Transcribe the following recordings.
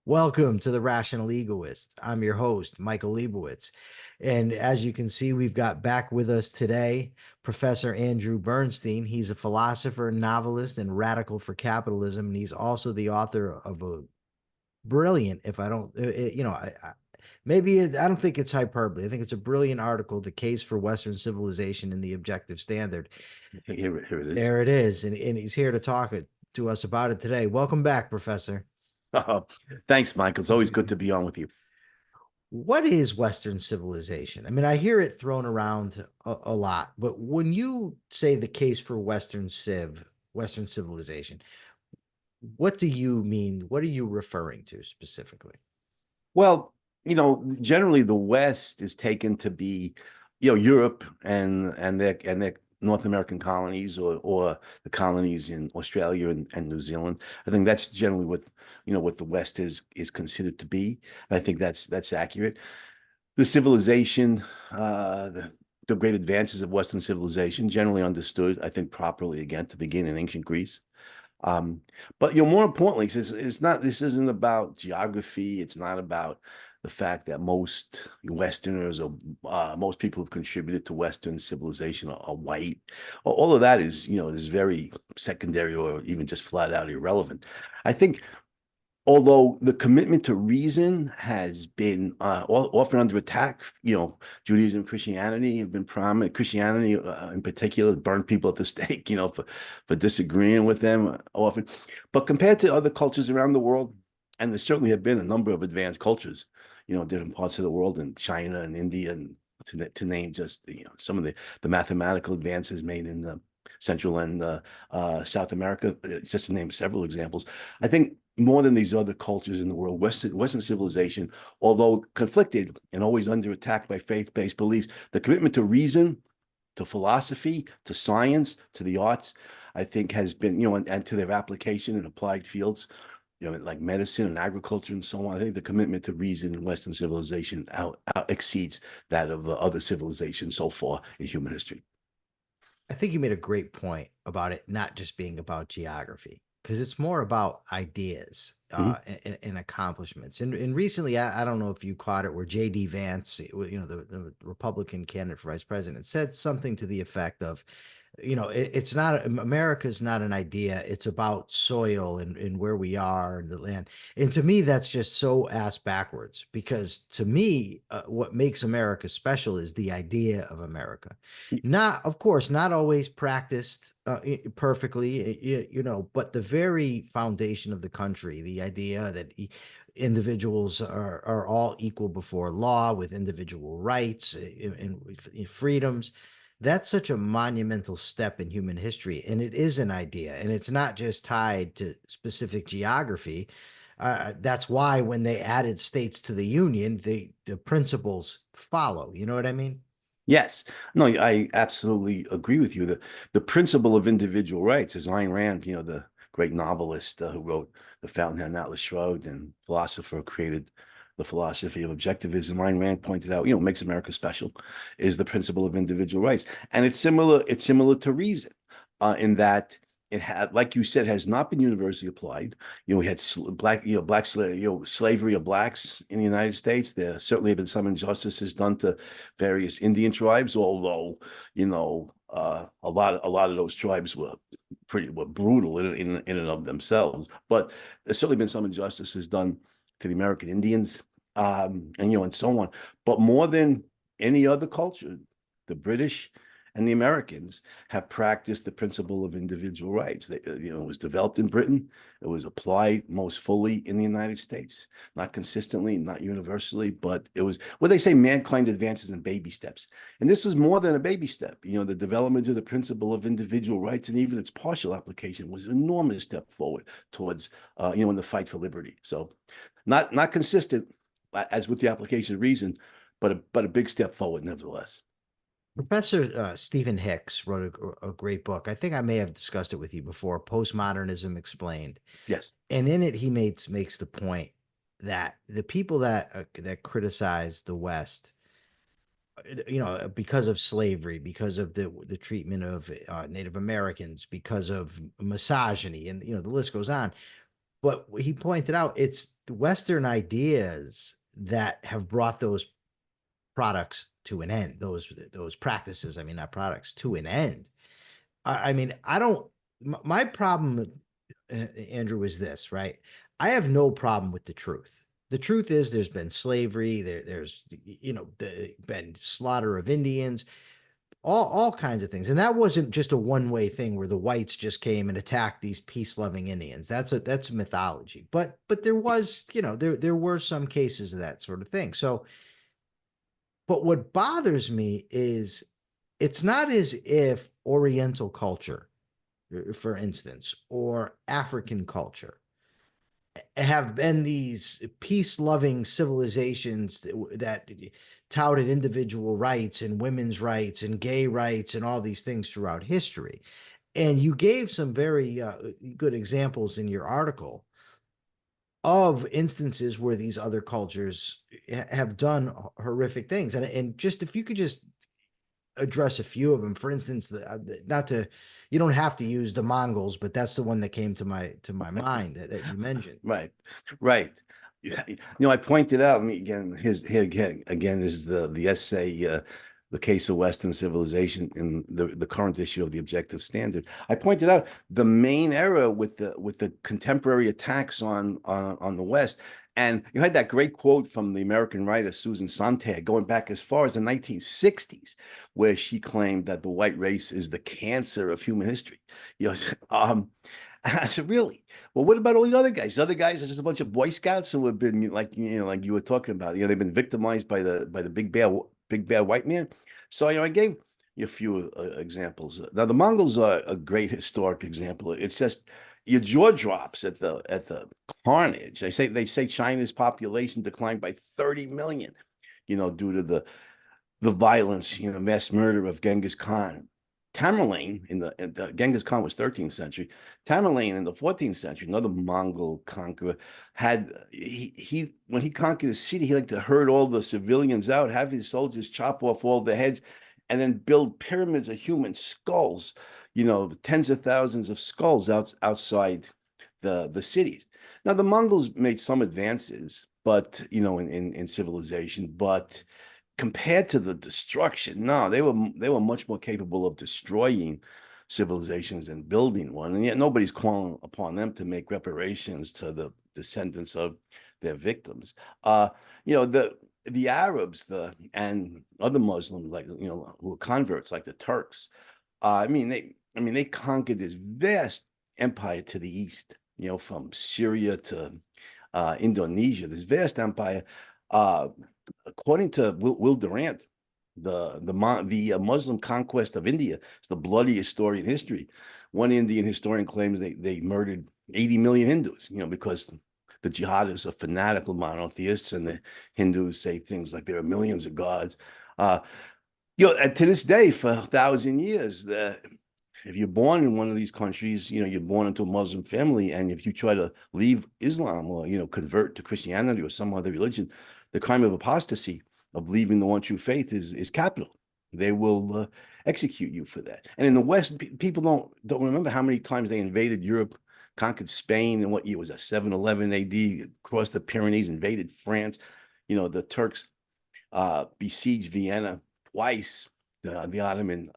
Welcome to the Rational Egoist. I'm your host, Michael Liebowitz. And as you can see, we've got back with us today Professor Andrew Bernstein. He's a philosopher, novelist, and radical for capitalism. And he's also the author of a brilliant, if I don't, I don't think it's hyperbole. I think it's a brilliant article, The Case for Western Civilization and the Objective Standard. Here it is. There it is. And he's here to talk to us about it today. Welcome back, Professor. Thanks, Michael. It's always good to be on with you. What is Western civilization? I mean, I hear it thrown around a lot, but when you say the case for Western civilization, what do you mean? What are you referring to specifically? Well, generally the West is taken to be, Europe and their North American colonies or the colonies in Australia and New Zealand. I think that's generally what the West is considered to be. And I think that's accurate. The civilization, the great advances of Western civilization, generally understood, I think properly again to begin in ancient Greece. But more importantly, this isn't about geography. It's not about the fact that most Westerners or most people who've contributed to Western civilization are white. All of that is very secondary or even just flat out irrelevant. I think although the commitment to reason has been often under attack, Judaism, Christianity have been prominent. Christianity, in particular, burned people at the stake, for disagreeing with them often. But compared to other cultures around the world, and there certainly have been a number of advanced cultures, different parts of the world, in China and India, and to name just some of the mathematical advances made in the Central and South America, just to name several examples. I think more than these other cultures in the world, Western civilization, although conflicted and always under attack by faith-based beliefs, the commitment to reason, to philosophy, to science, to the arts, I think has been, and to their application in applied fields, like medicine and agriculture and so on. I think the commitment to reason in Western civilization out exceeds that of other civilizations so far in human history. I think you made a great point about it not just being about geography, because it's more about ideas Mhm. and accomplishments. And recently, I don't know if you caught it, where J.D. Vance, the Republican candidate for vice president, said something to the effect of, it's not, America's not an idea. It's about soil and where we are and the land. And to me, that's just so ass backwards, because to me, what makes America special is the idea of America. Not, of course, not always practiced perfectly, but the very foundation of the country, the idea that individuals are all equal before law with individual rights and freedoms. That's such a monumental step in human history. And it is an idea. And it's not just tied to specific geography. That's why when they added states to the Union, the principles follow. You know what I mean? Yes. No, I absolutely agree with you. The principle of individual rights, as Ayn Rand, the great novelist who wrote The Fountainhead and Atlas Shrugged, and philosopher, created the philosophy of objectivism. Ayn Rand pointed out, makes America special is the principle of individual rights. And it's similar to reason, in that it had, like you said, has not been universally applied. We had slavery of blacks in the United States. There certainly have been some injustices done to various Indian tribes, although, a lot of those tribes were brutal in and of themselves. But there's certainly been some injustices done to the American Indians, and so on. But more than any other culture, the British and the Americans have practiced the principle of individual rights. It was developed in Britain. It was applied most fully in the United States, not consistently, not universally, but it was what they say: mankind advances in baby steps. And this was more than a baby step. The development of the principle of individual rights and even its partial application was an enormous step forward towards, in the fight for liberty. So, not consistent as with the application of reason, but a big step forward nevertheless. Professor Stephen Hicks wrote a great book. I think I may have discussed it with you before, Postmodernism Explained. Yes. And in it, he makes the point that the people that criticize the West, because of slavery, because of the treatment of Native Americans, because of misogyny, and the list goes on. but he pointed out it's the Western ideas that have brought those products to an end, those practices, I mean, not products, to an end. I mean, I don't, my problem, Andrew, is this, right? I have no problem with the truth. The truth is there's been slavery, there's, been slaughter of Indians, all kinds of things. And that wasn't just a one-way thing where the whites just came and attacked these peace-loving Indians. That's mythology. But there was, there were some cases of that sort of thing. So, but what bothers me is it's not as if Oriental culture, for instance, or African culture have been these peace-loving civilizations that touted individual rights and women's rights and gay rights and all these things throughout history. And you gave some very good examples in your article of instances where these other cultures have done horrific things. And just if you could just address a few of them. For instance, not to, you don't have to use the Mongols, but that's the one that came to my mind that you mentioned. Right, right. Yeah, I pointed out, I mean, again, here again is the essay, The Case of Western Civilization in the current issue of the Objective Standard. I pointed out the main error with the contemporary attacks on the West. And you had that great quote from the American writer Susan Sontag going back as far as the 1960s, where she claimed that the white race is the cancer of human history. You know, I said, really? Well, what about all the other guys? The other guys are just a bunch of Boy Scouts who have been like you were talking about. They've been victimized by the big bad white man. So I gave you a few examples. Now the Mongols are a great historic example. It's just your jaw drops at the carnage. They say China's population declined by 30 million, due to the violence, mass murder of Genghis Khan. Tamerlane Genghis Khan was 13th century. Tamerlane in the 14th century, another Mongol conqueror, had he when he conquered a city, he liked to herd all the civilians out, have his soldiers chop off all the heads, and then build pyramids of human skulls, tens of thousands of skulls outside the cities. Now the Mongols made some advances, but in civilization, but compared to the destruction, no, they were much more capable of destroying civilizations than building one, and yet nobody's calling upon them to make reparations to the descendants of their victims. The Arabs, and other Muslims, like who were converts, like the Turks. They conquered this vast empire to the east. From Syria to Indonesia, this vast empire. According to Will Durant, the Muslim conquest of India is the bloodiest story in history. One Indian historian claims they murdered 80 million Hindus, because the jihadists are fanatical monotheists, and the Hindus say things like there are millions of gods. To this day, for 1,000 years, if you're born in one of these countries, you're born into a Muslim family, and if you try to leave Islam or convert to Christianity or some other religion, the crime of apostasy, of leaving the one true faith, is capital. They will execute you for that. And in the West, people don't remember how many times they invaded Europe, conquered Spain, and what year was that? 711 AD, crossed the Pyrenees, invaded France. The Turks besieged Vienna twice. The Ottoman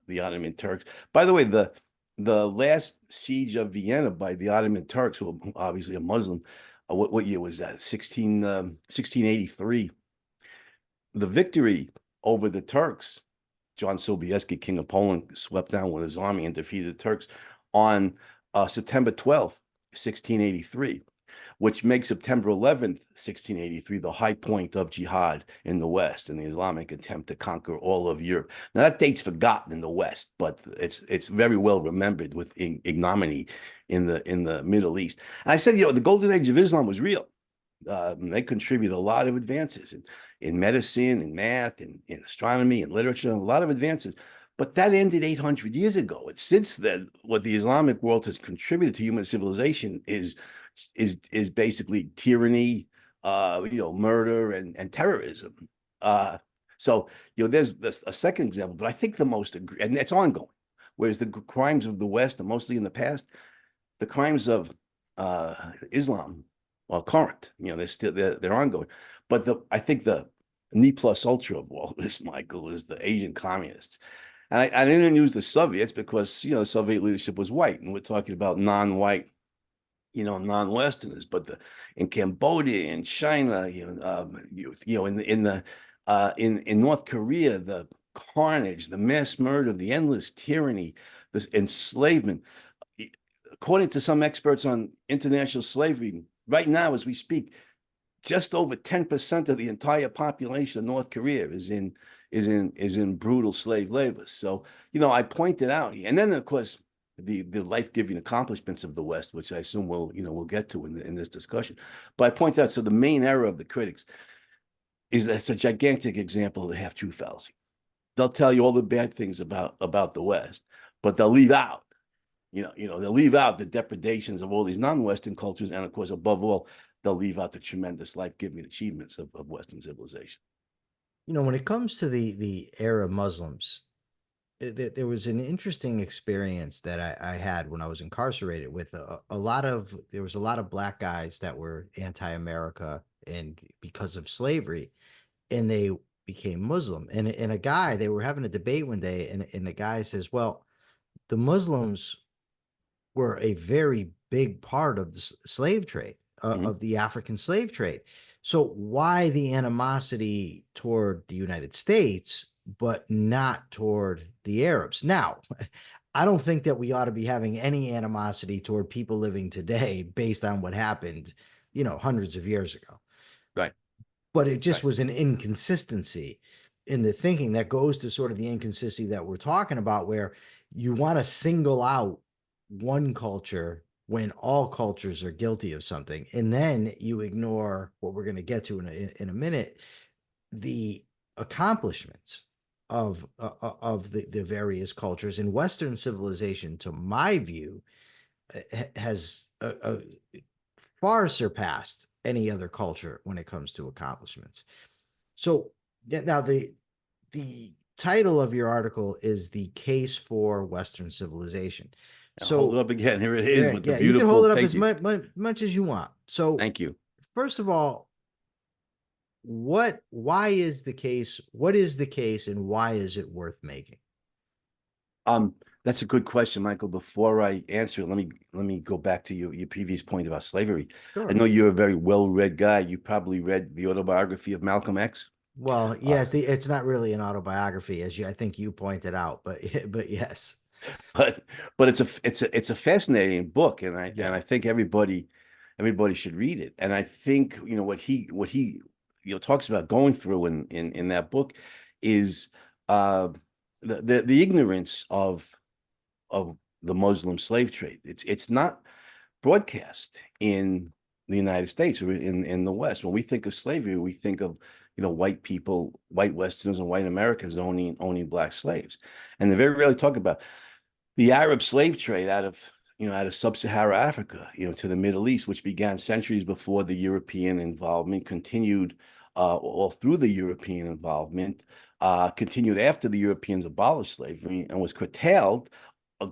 Turks. By the way, the last siege of Vienna by the Ottoman Turks, who were obviously a Muslim, what year was that? 1683. The victory over the Turks, John Sobieski, King of Poland, swept down with his army and defeated the Turks on September 12th, 1683, which makes September 11th, 1683, the high point of jihad in the West and the Islamic attempt to conquer all of Europe. Now, that date's forgotten in the West, but it's very well remembered with ignominy in the Middle East. And I said, the golden age of Islam was real. They contribute a lot of advances in medicine, in math, in astronomy, in literature, a lot of advances. But that ended 800 years ago. It's since then what the Islamic world has contributed to human civilization is basically tyranny, murder and terrorism. So there's a second example, but I think the most, and it's ongoing. Whereas the crimes of the West are mostly in the past, the crimes of Islam, well, current. They're ongoing. But I think the ne plus ultra of all this, Michael, is the Asian communists. And I didn't use the Soviets because the Soviet leadership was white, and we're talking about non-white, non-Westerners. But in Cambodia, in China, in North Korea, the carnage, the mass murder, the endless tyranny, the enslavement. According to some experts on international slavery, right now as we speak, just over 10% of the entire population of North Korea is in brutal slave labor. So, I pointed out, and then of course the life-giving accomplishments of the West, which I assume we'll get to in this discussion. But I pointed out, so the main error of the critics is that it's a gigantic example of the half-truth fallacy. They'll tell you all the bad things about the West, but they'll leave out, they'll leave out the depredations of all these non-Western cultures, and of course, above all, they'll leave out the tremendous life-giving achievements of Western civilization. When it comes to the Arab Muslims, there was an interesting experience that I had when I was incarcerated with there was a lot of black guys that were anti-America and because of slavery, and they became Muslim. And they were having a debate one day, and the guy says, well, the Muslims were a very big part of the slave trade, of the African slave trade. So why the animosity toward the United States, but not toward the Arabs? Now, I don't think that we ought to be having any animosity toward people living today based on what happened, hundreds of years ago. Right. But it just Right. was an inconsistency in the thinking that goes to sort of the inconsistency that we're talking about, where you want to single out one culture when all cultures are guilty of something, and then you ignore what we're going to get to in a minute, the accomplishments of the various cultures. In Western civilization, to my view, has far surpassed any other culture when it comes to accomplishments. So now the title of your article is "The Case for Western Civilization." So hold it up again. Here it is with the beautiful. You can hold it up as much as you want. So thank you. First of all, why is the case? What is the case, and why is it worth making? That's a good question, Michael. Before I answer it, let me go back to your previous point about slavery. Sure. I know you're a very well-read guy. You probably read the autobiography of Malcolm X. Well, yes, it's not really an autobiography, I think you pointed out, but yes. But it's a fascinating book, and I think everybody should read it. And I think what he talks about going through in that book is the ignorance of the Muslim slave trade. It's not broadcast in the United States or in the West. When we think of slavery, we think of white people, white Westerners, and white Americans owning black slaves, and they very rarely talk about the Arab slave trade out of sub-Saharan Africa, to the Middle East, which began centuries before the European involvement, continued all through the European involvement, continued after the Europeans abolished slavery, and was curtailed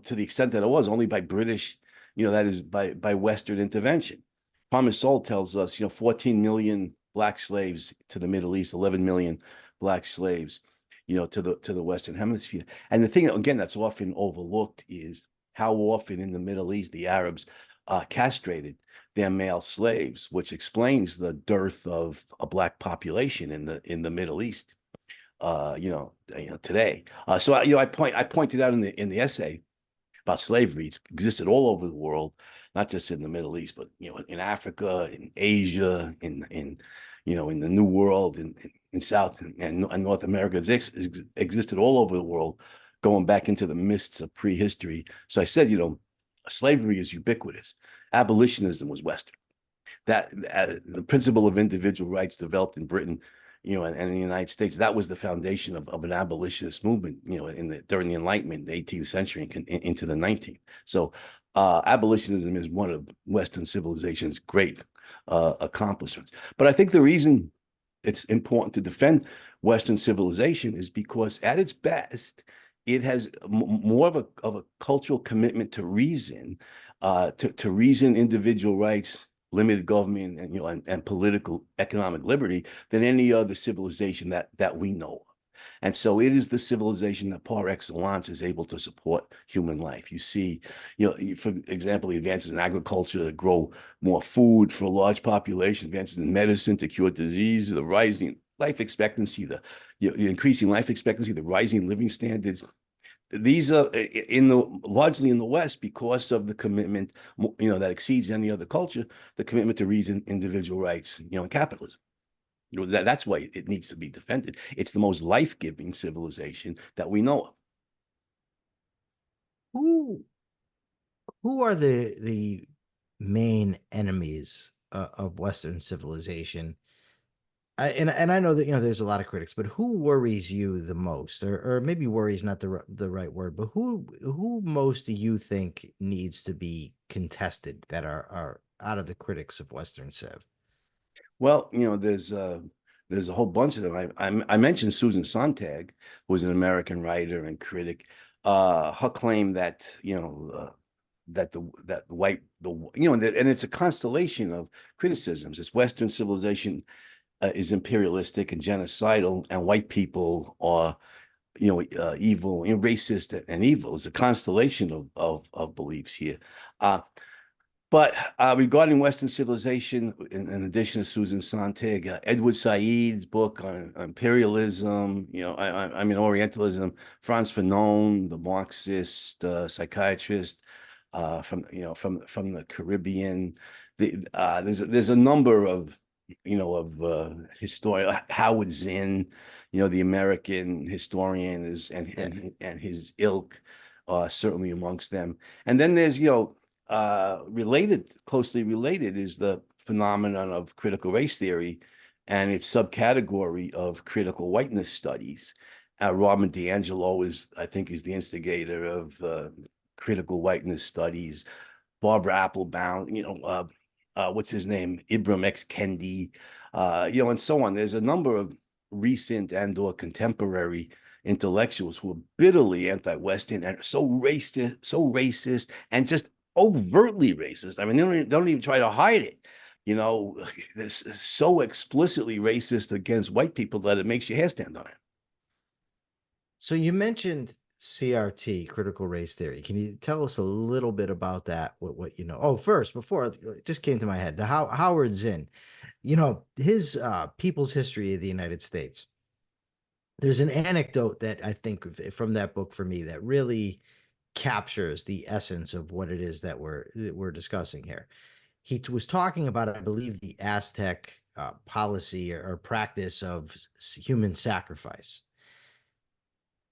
to the extent that it was only by British, that is by Western intervention. Thomas Sowell tells us, 14 million black slaves to the Middle East, 11 million black slaves to the Western Hemisphere. And the thing, again, that's often overlooked is how often in the Middle East the Arabs castrated their male slaves, which explains the dearth of a black population in the Middle East, today. So I pointed out in the essay about slavery. It's existed all over the world, not just in the Middle East, but in Africa, in Asia, in the New World, in South and North America. It's existed all over the world, going back into the mists of prehistory. So I said, slavery is ubiquitous. Abolitionism was Western. That the principle of individual rights developed in Britain, and in the United States, that was the foundation of an abolitionist movement, during the Enlightenment, the 18th century into the 19th. So abolitionism is one of Western civilization's great accomplishments. But I think the reason it's important to defend Western civilization is because at its best, it has more of a cultural commitment to reason to reason individual rights, limited government, and and political economic liberty than any other civilization that we know. And so it is the civilization that par excellence is able to support human life. You see, for example, the advances in agriculture to grow more food for a large population, advances in medicine to cure disease, the rising life expectancy, the increasing life expectancy, the rising living standards. These are largely in the West because of the commitment, that exceeds any other culture, the commitment to reason individual rights, and capitalism. That's why it needs to be defended. It's the most life-giving civilization that we know of. Who who are the main enemies of Western civilization? And I know that there's a lot of critics, but who worries you the most, or maybe worry is not the right word, but who most do you think needs to be contested that are out of the critics of Western Civ? Well, there's a whole bunch of them. I mentioned Susan Sontag, who was an American writer and critic. Her claim that that the white and it's a constellation of criticisms. It's Western civilization is imperialistic and genocidal, and white people are evil, racist and evil. It's a constellation of beliefs here. But regarding Western civilization, in addition to Susan Sontag, Edward Said's book on imperialism, I mean Orientalism, Franz Fanon, the Marxist psychiatrist from the Caribbean. There's a number of historian, Howard Zinn, the American historian is and his ilk, certainly amongst them. And then there's closely related is the phenomenon of critical race theory and its subcategory of critical whiteness studies. Robin DiAngelo I think, is the instigator of critical whiteness studies. Barbara Applebaum, what's his name? Ibram X. Kendi, and so on. There's a number of recent and/or contemporary intellectuals who are bitterly anti-Western and so racist, and just overtly racist. I mean, they don't even try to hide it. They're so explicitly racist against white people that it makes your hair stand on it. So you mentioned CRT, critical race theory. Can you tell us a little bit about that? What you know? Oh, first, before it just came to my head, the Howard Zinn, his People's History of the United States. There's an anecdote that I think from that book for me that really captures the essence of what it is that we're discussing here. He was talking about, I believe, the Aztec policy or practice of human sacrifice.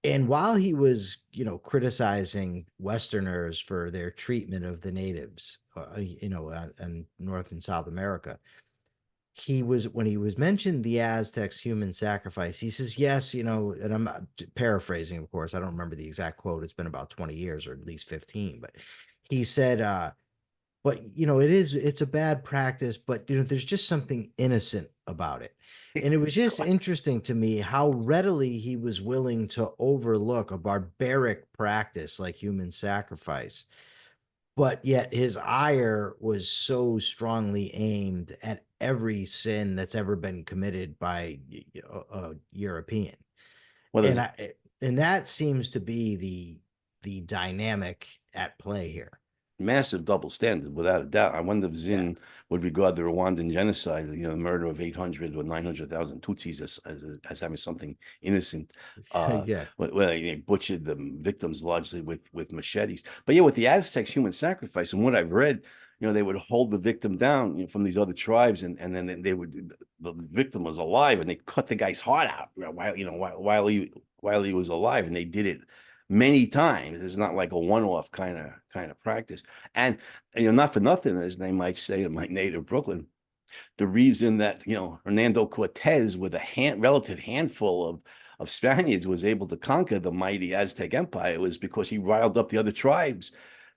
And while he was, criticizing Westerners for their treatment of the natives, in North and South America, when he was mentioned the Aztecs' human sacrifice, he says, yes, and I'm paraphrasing, of course, I don't remember the exact quote. It's been about 20 years or at least 15, but he said, but it's a bad practice, but there's just something innocent about it. And it was just interesting to me how readily he was willing to overlook a barbaric practice like human sacrifice, but yet his ire was so strongly aimed at every sin that's ever been committed by a European. Well, And that seems to be the dynamic at play here. Massive double standard, without a doubt. I wonder if Zinn would regard the Rwandan genocide, the murder of 800 or 900,000 Tutsis as having something innocent. Yeah. Well, they butchered the victims largely with machetes. But yeah, with the Aztecs human sacrifice, and what I've read, they would hold the victim down from these other tribes, and then the victim was alive, and they cut the guy's heart out while he was alive, and they did it many times. It's not like a one-off kind of practice. And not for nothing, as they might say in my native Brooklyn, the reason that Hernando Cortez, with a relative handful of Spaniards, was able to conquer the mighty Aztec Empire was because he riled up the other tribes,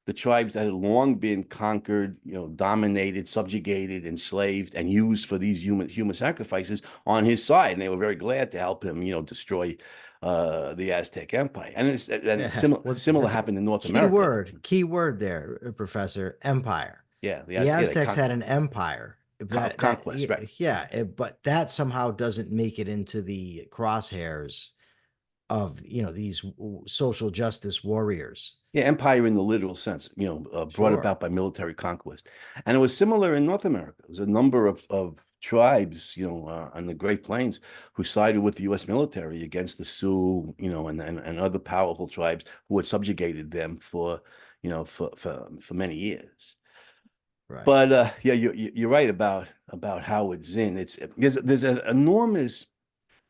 the tribes that had long been conquered, dominated, subjugated, enslaved, and used for these human sacrifices on his side. And they were very glad to help him, destroy the Aztec Empire, and Yeah. Well, similar that's happened in North key America. word. Key word there, Professor. Empire. Yeah, The Yeah, they Aztecs had an empire. of conquest, right? But that somehow doesn't make it into the crosshairs of these social justice warriors. Yeah, empire in the literal sense, brought Sure. about by military conquest. And it was similar in North America. There was a number of tribes, on the Great Plains who sided with the U.S. military against the Sioux, and other powerful tribes who had subjugated them for many years. Right. But yeah, you're right about Howard Zinn. There's an enormous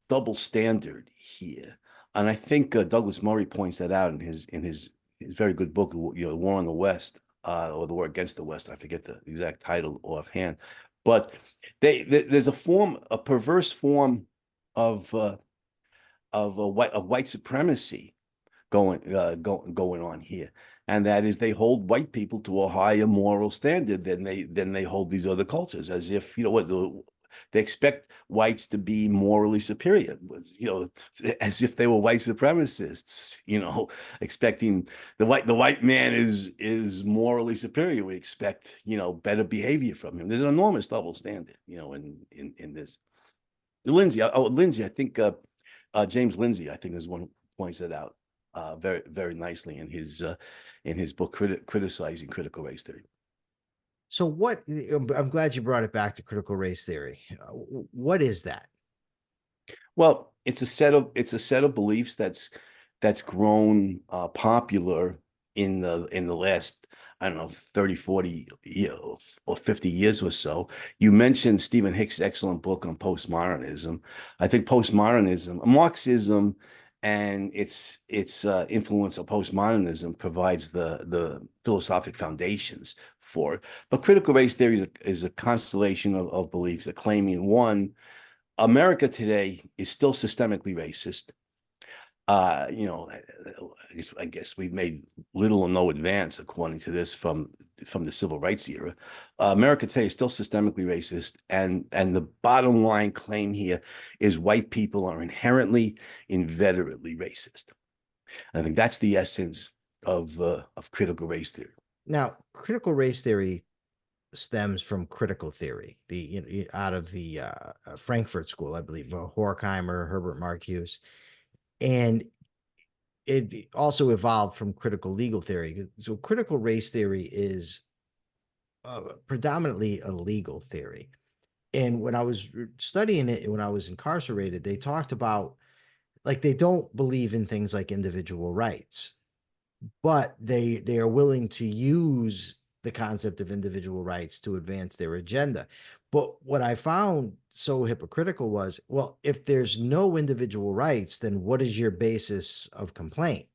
double standard here, and I think Douglas Murray points that out in his very good book, War on the West, or the War Against the West. I forget the exact title offhand, but there's a perverse form of white supremacy going on here, and that is they hold white people to a higher moral standard than they hold these other cultures, as if they expect whites to be morally superior, as if they were white supremacists, expecting the white man is morally superior. We expect, better behavior from him. There's an enormous double standard, in this. Lindsay, I think James Lindsay, I think, is one who points that out very, very nicely in his book criticizing critical race theory. So I'm glad you brought it back to critical race theory. What is that? Well, it's a set of beliefs that's grown popular in the last, I don't know, 30, 40 years or 50 years or so. You mentioned Stephen Hicks' excellent book on postmodernism. I think postmodernism, Marxism, and its influence of postmodernism provides the philosophic foundations for it. But critical race theory is a constellation of beliefs that claiming, one, America today is still systemically racist. I guess we've made little or no advance, according to this, from the civil rights era. America today is still systemically racist, and the bottom line claim here is white people are inherently, inveterately racist. And I think that's the essence of critical race theory. Now, critical race theory stems from critical theory, out of the Frankfurt School, I believe, Horkheimer, Herbert Marcuse, and it also evolved from critical legal theory. So critical race theory is predominantly a legal theory. And when I was studying it, when I was incarcerated, they talked about, like, they don't believe in things like individual rights, but they are willing to use the concept of individual rights to advance their agenda. But what I found so hypocritical was, well, if there's no individual rights, then what is your basis of complaint?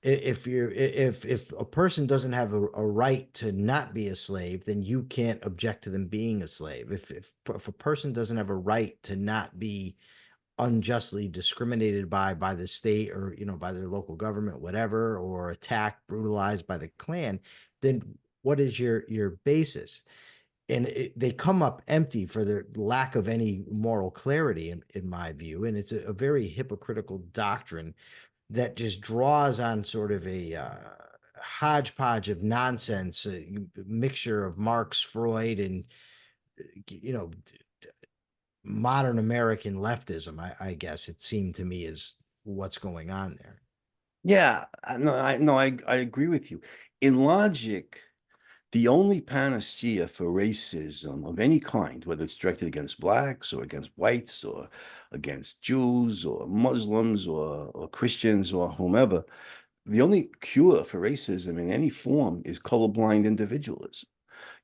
If a person doesn't have a right to not be a slave, then you can't object to them being a slave. If a person doesn't have a right to not be unjustly discriminated by the state, or by their local government, whatever, or attacked, brutalized by the Klan, then what is your basis? And they come up empty for the lack of any moral clarity, in my view. And it's a very hypocritical doctrine that just draws on sort of a hodgepodge of nonsense, a mixture of Marx, Freud, and you know modern American leftism. I guess it seemed to me is what's going on there. Yeah, I agree with you. In logic, the only panacea for racism of any kind, whether it's directed against blacks or against whites or against Jews or Muslims or Christians or whomever, the only cure for racism in any form is colorblind individualism.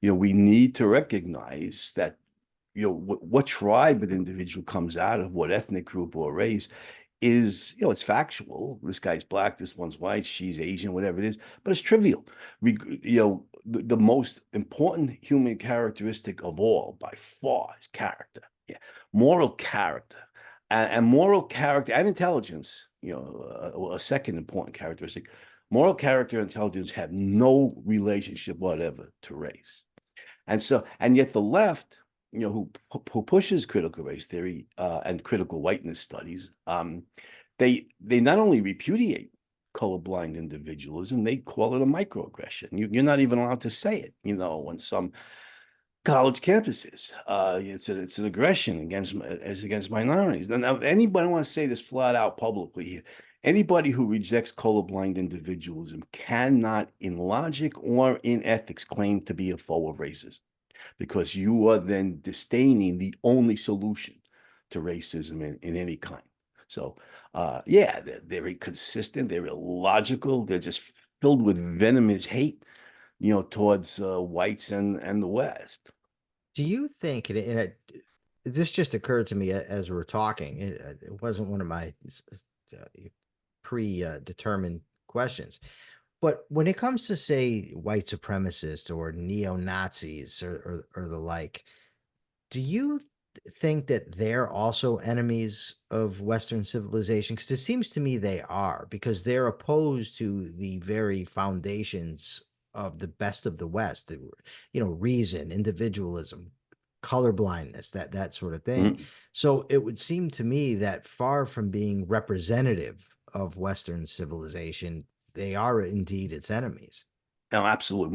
We need to recognize that, what tribe an individual comes out of, what ethnic group or race, is, it's factual. This guy's black, this one's white, she's Asian, whatever it is, but it's trivial. The most important human characteristic of all, by far, is character. Yeah, moral character, and moral character and intelligence. A second important characteristic. Moral character and intelligence have no relationship whatever to race, and yet the left, who pushes critical race theory and critical whiteness studies, they not only repudiate colorblind individualism, they call it a microaggression. You're not even allowed to say it, on some college campuses. It's an aggression against minorities. Now, if anybody wants to say this flat out publicly here, anybody who rejects colorblind individualism cannot, in logic or in ethics, claim to be a foe of racism, because you are then disdaining the only solution to racism in any kind. So, yeah, they're inconsistent, they're illogical, they're just filled with venomous hate, towards whites and the West. Do you think, this just occurred to me as we were talking, it wasn't one of my predetermined questions, but when it comes to, say, white supremacists or neo-Nazis or the like, do you think that they're also enemies of Western civilization? Because it seems to me they are, because they're opposed to the very foundations of the best of the West, reason, individualism, colorblindness, that sort of thing. Mhm. So it would seem to me that far from being representative of Western civilization, they are indeed its enemies. No, absolutely,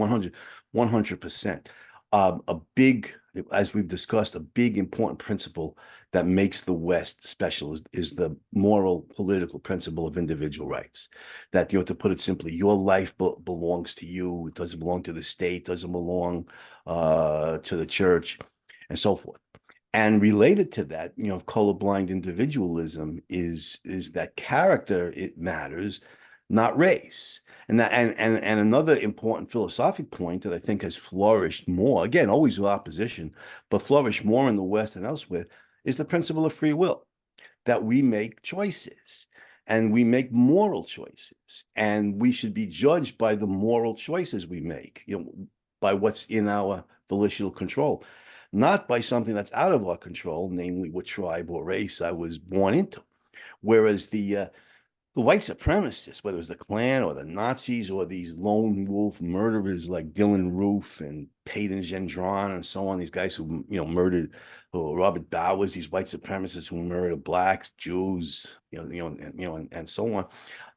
100%. A big, as we've discussed, a big important principle that makes the West special is the moral, political principle of individual rights. That, to put it simply, your life belongs to you. It doesn't belong to the state, doesn't belong to the church, and so forth. And related to that, colorblind individualism is that character, it matters, not race. And another important philosophic point that I think has flourished more, again, always with opposition, but flourished more in the West and elsewhere, is the principle of free will, that we make choices and we make moral choices, and we should be judged by the moral choices we make, by what's in our volitional control, not by something that's out of our control, namely what tribe or race I was born into. Whereas the white supremacists, whether it was the Klan or the Nazis or these lone wolf murderers like Dylan Roof and Peyton Gendron and so on, these guys who murdered, Robert Bowers, these white supremacists who murdered blacks, Jews, and so on.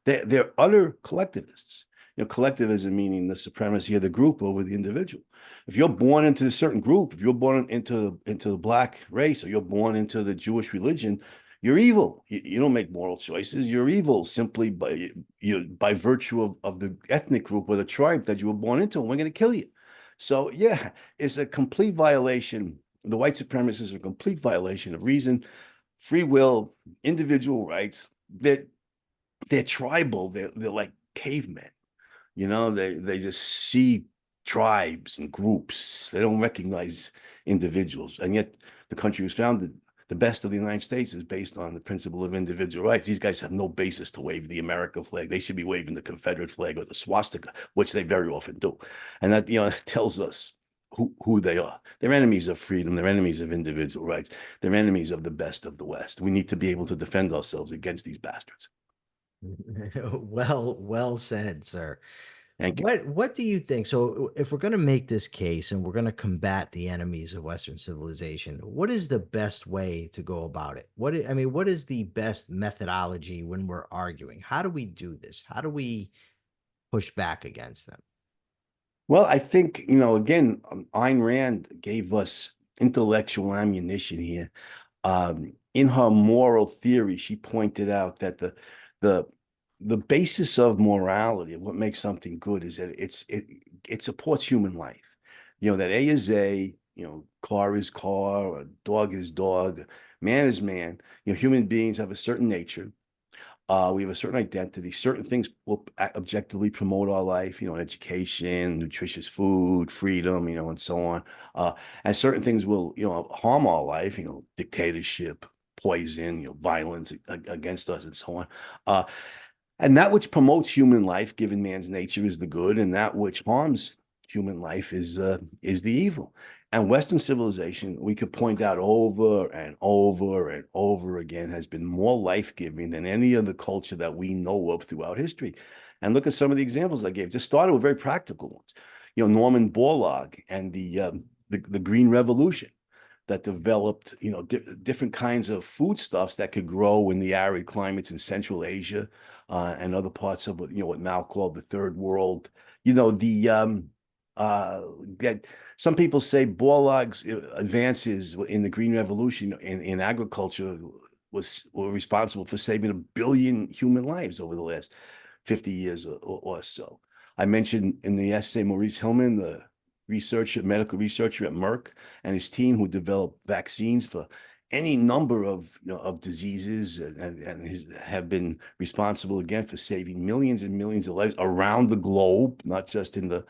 They're utter collectivists. Collectivism meaning the supremacy of the group over the individual. If you're born into a certain group, if you're born into the black race, or you're born into the Jewish religion, you're evil. You don't make moral choices. You're evil simply by virtue of the ethnic group or the tribe that you were born into, and we're going to kill you. So yeah, it's a complete violation. The white supremacists are a complete violation of reason, free will, individual rights. They're tribal. They're like cavemen. They just see tribes and groups. They don't recognize individuals. And yet the country was founded, the best of the United States, is based on the principle of individual rights. These guys have no basis to wave the American flag. They should be waving the Confederate flag or the swastika, which they very often do. And that, tells us who they are. They're enemies of freedom. They're enemies of individual rights. They're enemies of the best of the West. We need to be able to defend ourselves against these bastards. Well said, sir. Thank you. What do you think? So if we're going to make this case and we're going to combat the enemies of Western civilization, what is the best way to go about it? What is the best methodology when we're arguing? How do we do this? How do we push back against them? Well, I think, again, Ayn Rand gave us intellectual ammunition here. In her moral theory, she pointed out that the the basis of morality, of what makes something good, is that it supports human life. That A is A, car is car, or dog is dog, man is man. Human beings have a certain nature. We have a certain identity. Certain things will objectively promote our life, education, nutritious food, freedom, and so on. And certain things will, harm our life, dictatorship, poison, violence against us, and so on. And that which promotes human life, given man's nature, is the good, and that which harms human life is the evil. And Western civilization, we could point out over and over and over again, has been more life-giving than any other culture that we know of throughout history. And look at some of the examples I gave. Just started with very practical ones. Norman Borlaug and the Green Revolution. that developed, different kinds of foodstuffs that could grow in the arid climates in Central Asia and other parts of what now called the Third World. The that some people say Borlaug's advances in the Green Revolution in agriculture were responsible for saving 1 billion human lives over the last 50 years or so. I mentioned in the essay Maurice Hillman, the medical researcher at Merck, and his team who developed vaccines for any number of diseases and have been responsible again for saving millions and millions of lives around the globe, not just in the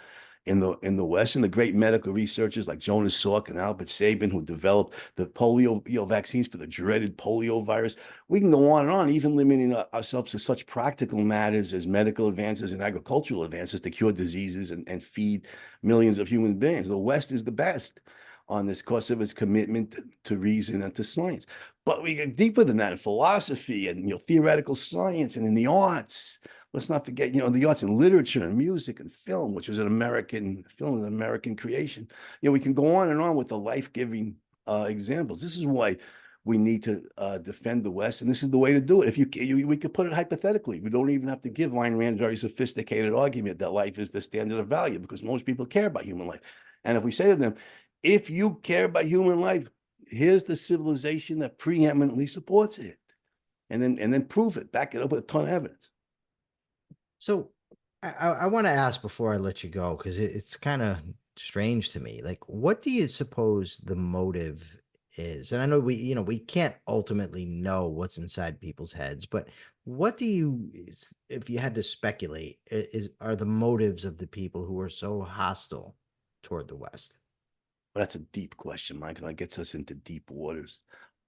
West. And the great medical researchers like Jonas Salk and Albert Sabin, who developed the polio vaccines for the dreaded polio virus. We can go on and on, even limiting ourselves to such practical matters as medical advances and agricultural advances to cure diseases and feed millions of human beings. The West is the best on this because of its commitment to reason and to science. But we get deeper than that in philosophy and theoretical science and in the arts. Let's not forget, the arts and literature and music and film, which was an American creation. We can go on and on with the life-giving examples. This is why we need to defend the West, and this is the way to do it. We could put it hypothetically. We don't even have to give Ayn Rand a very sophisticated argument that life is the standard of value, because most people care about human life. And if we say to them, if you care about human life, here's the civilization that preeminently supports it, and then prove it, back it up with a ton of evidence. So I want to ask before I let you go, because it's kind of strange to me. Like, what do you suppose the motive is? And I know we can't ultimately know what's inside people's heads, but what do you, if you had to speculate, are the motives of the people who are so hostile toward the West? Well, that's a deep question, Mike, and it gets us into deep waters.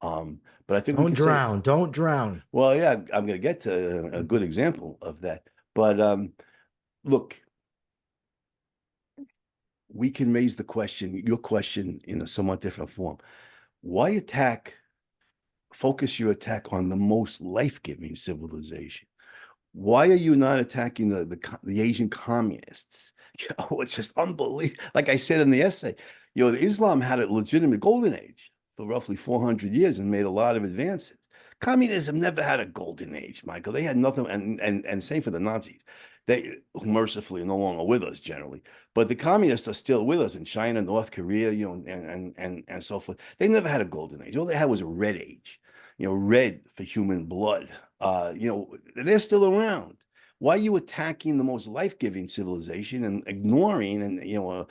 But I think Don't drown. Don't drown. Well, yeah, I'm going to get to a good example of that. But look, we can raise your question in a somewhat different form. Why focus your attack on the most life-giving civilization? Why are you not attacking the Asian communists? It's just unbelievable. Like I said in the essay, Islam had a legitimate golden age for roughly 400 years and made a lot of advances. Communism never had a golden age, Michael. They had nothing, and same for the Nazis. They mercifully are no longer with us generally, but the communists are still with us in China, North Korea, and so forth. They never had a golden age. All they had was a red age, red for human blood. They're still around. Why are you attacking the most life-giving civilization and ignoring and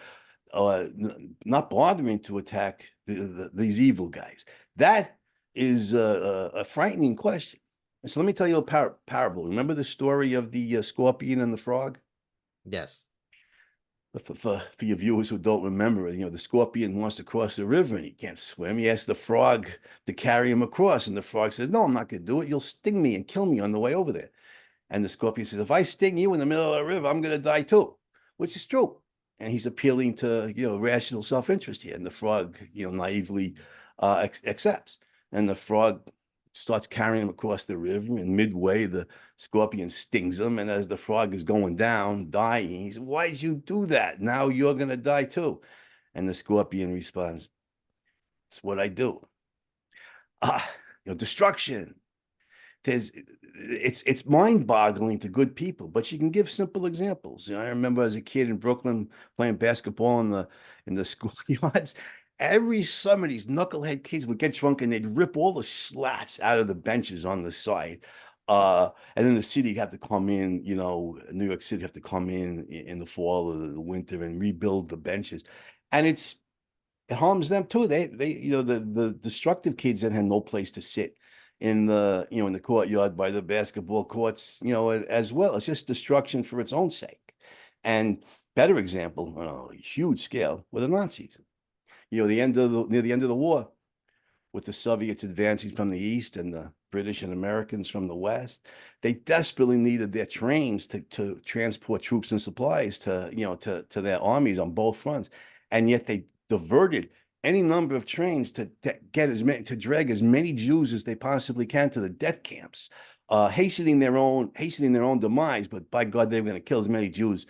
not bothering to attack these evil guys? That is a frightening question. So let me tell you a parable. Remember the story of the scorpion and the frog? Yes. For your viewers who don't remember it, the scorpion wants to cross the river and he can't swim. He asks the frog to carry him across, and the frog says, "No, I'm not going to do it. You'll sting me and kill me on the way over there." And the scorpion says, "If I sting you in the middle of the river, I'm going to die too," which is true. And he's appealing to rational self-interest here, and the frog naively accepts. And the frog starts carrying him across the river, and midway the scorpion stings him, and as the frog is going down dying, he says, "Why'd you do that? Now you're going to die too." And the scorpion responds, "It's what I do." Destruction. It's mind-boggling to good people, but you can give simple examples. I remember as a kid in Brooklyn playing basketball in the schoolyards. Every summer, these knucklehead kids would get drunk and they'd rip all the slats out of the benches on the side. And then the city have to come in, New York City have to come in the fall or the winter and rebuild the benches. And it harms them too. The destructive kids that had no place to sit in the courtyard by the basketball courts, as well. It's just destruction for its own sake. And better example on a huge scale were the Nazis. Near the end of the war, with the Soviets advancing from the east and the British and Americans from the west, they desperately needed their trains to transport troops and supplies to their armies on both fronts, and yet they diverted any number of trains to drag as many Jews as they possibly can to the death camps, hastening their own demise. But by God, they were going to kill as many Jews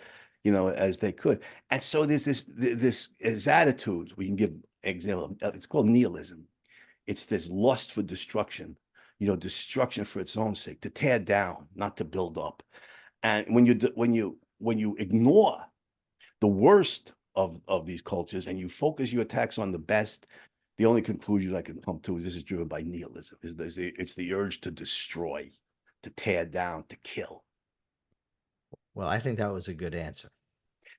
as they could. And so there's this attitude. We can give example. It's called nihilism. It's this lust for destruction, destruction for its own sake, to tear down, not to build up. And when you ignore the worst of these cultures and you focus your attacks on the best, the only conclusion I can come to is this is driven by nihilism. It's the urge to destroy, to tear down, to kill. Well, I think that was a good answer.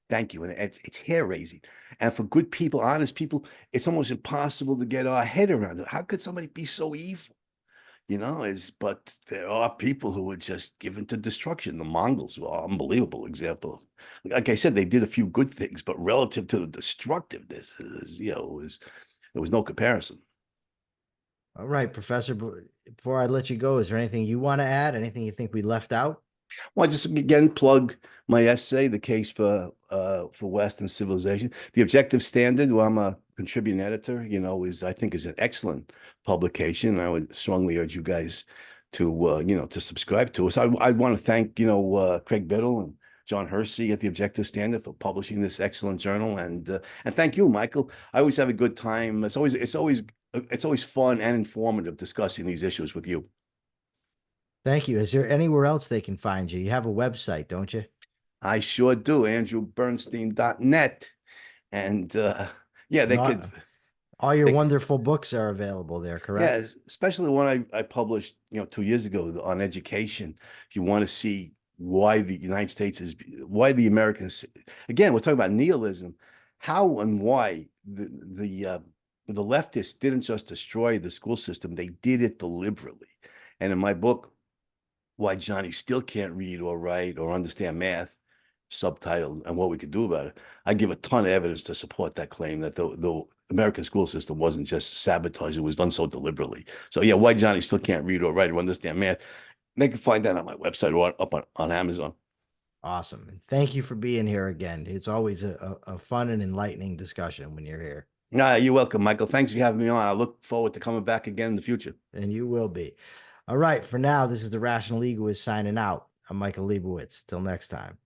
Thank you. And it's hair raising. And for good people, honest people, it's almost impossible to get our head around it. How could somebody be so evil? But there are people who are just given to destruction. The Mongols were an unbelievable example. Like I said, they did a few good things, but relative to the destructiveness, there was no comparison. All right, Professor, before I let you go, is there anything you want to add? Anything you think we left out? Well, I just again plug my essay, "The Case for Western Civilization." The Objective Standard, where I'm a contributing editor, I think is an excellent publication. I would strongly urge you guys to subscribe to us. I want to thank Craig Biddle and John Hersey at the Objective Standard for publishing this excellent journal, and thank you, Michael. I always have a good time. It's always fun and informative discussing these issues with you. Thank you. Is there anywhere else they can find you? You have a website, don't you? I sure do. AndrewBernstein.net. And yeah, they could. All your wonderful books are available there, correct? Yeah, especially the one I published, 2 years ago on education. If you want to see why the United States why the Americans, again, we're talking about nihilism, how and why the leftists didn't just destroy the school system, they did it deliberately. And in my book, Why Johnny Still Can't Read or Write or Understand Math, subtitled, and What We Could Do About It, I give a ton of evidence to support that claim that the American school system wasn't just sabotaged, it was done so deliberately. So yeah, Why Johnny Still Can't Read or Write or Understand Math, they can find that on my website or up on Amazon. Awesome. And thank you for being here again. It's always a fun and enlightening discussion when you're here. Nah, you're welcome, Michael. Thanks for having me on. I look forward to coming back again in the future. And you will be. All right. For now, this is the Rational Egoist signing out. I'm Michael Liebowitz. Till next time.